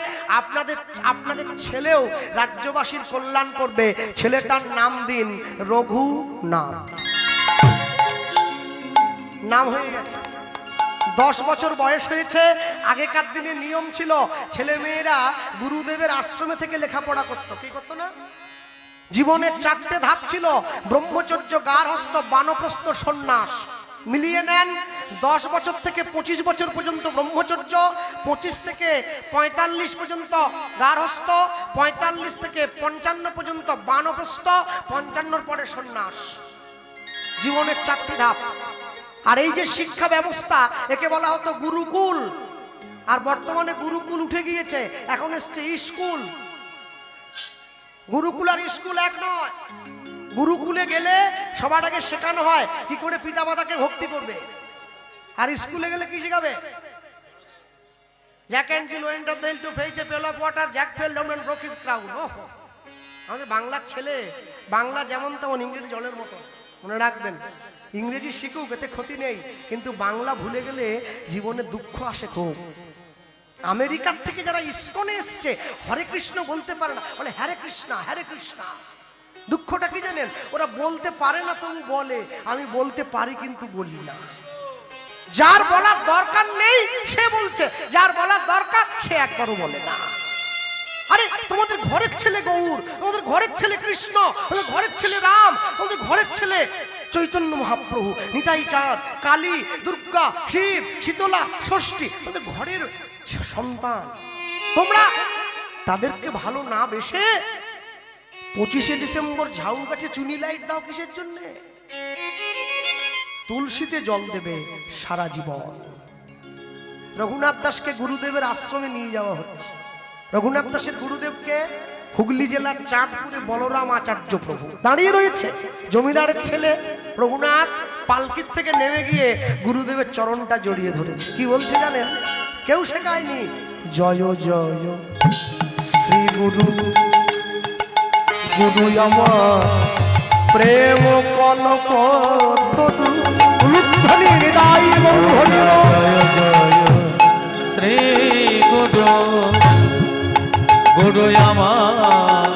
আপনাদের ছেলেও রাজ্যবাসীর কল্যাণ করবে। ছেলেটার নাম দিন রঘুনাথ। নাম হয়ে গেছে, 10 বছর বয়স হয়েছে। আগেকার দিনে নিয়ম ছিল ছেলে মেয়েরা গুরুদেবের আশ্রমে থেকে লেখাপড়া করতো। কি করতো না? জীবনের 4টে ধাপ ছিল, ব্রহ্মচর্য, গার্হস্থ, বানপ্রস্থ, সন্ন্যাস। মিলিয়ে নেন, 10 বছর থেকে 25 বছর পর্যন্ত ব্রহ্মচর্য, 25 থেকে 45 পর্যন্ত গার্হস্থ, 45 থেকে 55 পর্যন্ত বানপ্রস্থ, 55 পরে সন্ন্যাস। জীবনের 4টি ধাপ। আর এই যে শিক্ষা ব্যবস্থা, একে বলা হতো গুরুকুল। আর বর্তমানে গুরুকুল উঠে গিয়েছে, এখন এসছে স্কুল। গুরুকুল আর স্কুল এক নয়। গুরুকুলে গেলে সবার আগে শেখানো হয় কি করে পিতামাতাকে ভক্তি করবে, আর স্কুলে গেলে কি শেখাবে? Jack and Jill went of the hill to fetch a pail of water, Jack fell down and broke his crown. ওহো, আমাদের বাংলার ছেলে বাংলা যেমন তেমন, ইংরেজি জলের মতো। মনে রাখবেন, ইংরেজি শিখুক, এতে ক্ষতি নেই, কিন্তু বাংলা ভুলে গেলে জীবনে দুঃখ আসে খুব। আমেরিকার থেকে যারা ইসকনে এসছে, হরে কৃষ্ণ বলতে পারে না, বলে হরে কৃষ্ণা হরে কৃষ্ণা। দুঃখটা কি জানেন? ওরা বলতে পারে না তবু বলে, আমি বলতে পারি কিন্তু বলি না। যার বলার দরকার নেই সে বলছে, যার বলার দরকার সে একবারও বলে না। আরে তোমাদের ঘরের ছেলে গৌর, তোমাদের ঘরের ছেলে কৃষ্ণ, তোমাদের ঘরের ছেলে রাম, তোমাদের ঘরের ছেলে চৈতন্য মহাপ্রভু, নিতাই চাঁদ, কালী, দুর্গা, শিব, শীতলা, ষষ্ঠী, তোমাদের ঘরের সন্তান। তোমরা তাদেরকে ভালো না বেশে 25শে ডিসেম্বর ঝাউ গাছে চুনি লাইট দাও কিসের জন্য? তুলসীতে জল দেবে সারা জীবন। রঘুনাথ দাসকে গুরুদেবের আশ্রমে নিয়ে যাওয়া হচ্ছে। রঘুনাথ দাসের গুরুদেবকে হুগলি জেলার চাঁদপুরে বলরাম আচার্য প্রভু দাঁড়িয়ে রয়েছে। জমিদারের ছেলে রঘুনাথ পালকির থেকে নেমে গিয়ে গুরুদেবের চরণটা জড়িয়ে ধরেছে। কি বলছে জানেন? কেউ শেখায়নি, জয় জয় শ্রী গুরু গুরু আমার প্রেম কলপ তরু উলুধ্বনি হৃদয় বন্ধনী
শ্রী গুরু গুরু আমার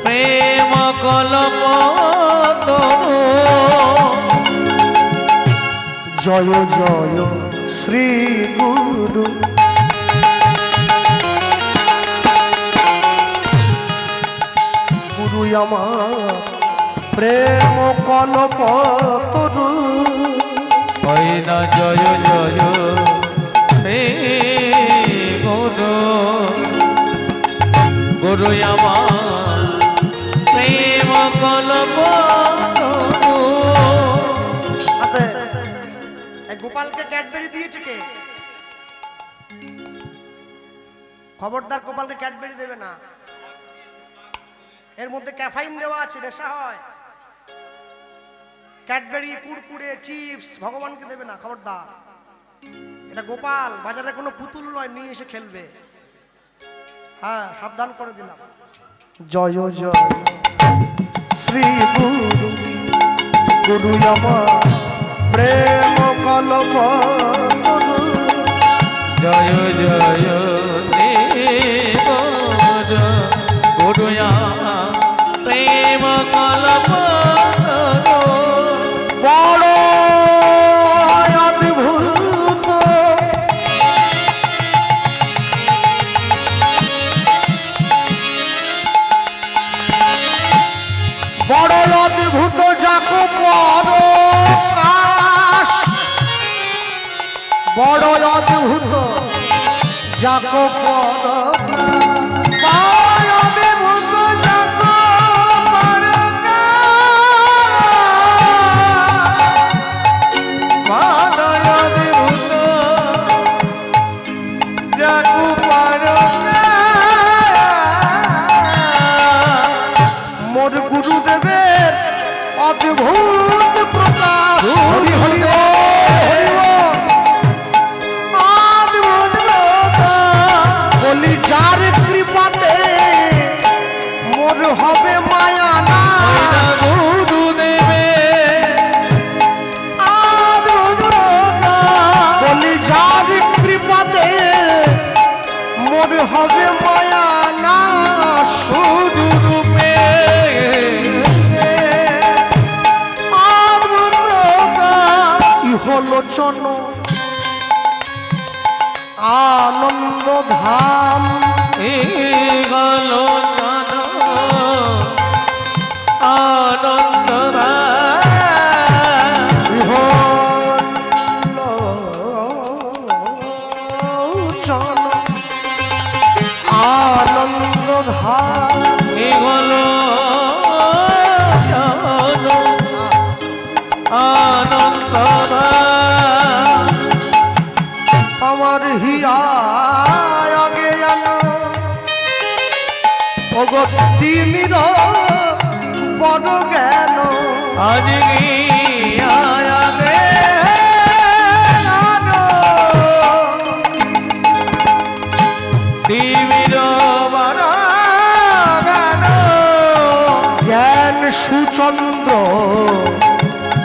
প্রেম কলপ তরু
জয় জয় শ্রী গুরু গুরু আমার প্রেম কলপ তরু
হয় না জয় জয় হে গুরু গুরু আমার প্রেম কলপ তরু
আচ্ছা এই গোপালকে ক্যাডবেরি দিয়েছে কে? খবরদার গোপালকে ক্যাডবেরি দেবে না, এর মধ্যে ক্যাফাইন দেওয়া আছে, নেশা হয়। ক্যাডবেরি কুরকুরে চিপস ভগবানকে দেবে না, খবরদার। এটা গোপাল, বাজারে কোনো পুতুল নয়, নিয়ে এসে খেলবে। হ্যাঁ, সাবধান করে দিলাম। জয় জয় শ্রী গুরু গুরু আমার প্রেম কলপ তরু
জয় জয় রে গুরু গুরু আমার প্রেম কলপ তরু
বড় অদ্ভুত বড় অদ্ভুত যাকো পরকাশ বড় অদ্ভুত যাকো মোর গুরুদেবের অদ্ভুত প্রকাশ হরি হরি বলি যার কৃপাতে মোর হবে মায়া না
গুরু দেবে
বলি যার কৃপাতে মোর হবে মায়া না
গুরু রূপে
ইহলোচন আনন্দ ধাম
গল আনন্দ
ইহলোচন আনন্দ ধাম
গল আনন্দ
আমার হিয়া আগে জানো অগতি মির বড় জ্ঞান
আজ আয়াবে তিমির
জ্ঞান সুচন্দ্র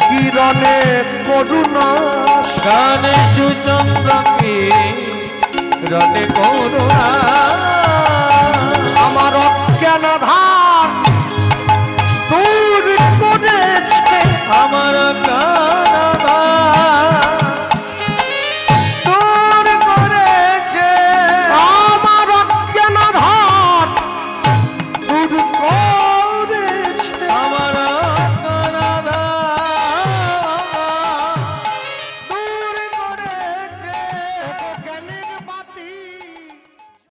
কিরণে করুণা
গানে সুচন্দ্রকে রটে করুণা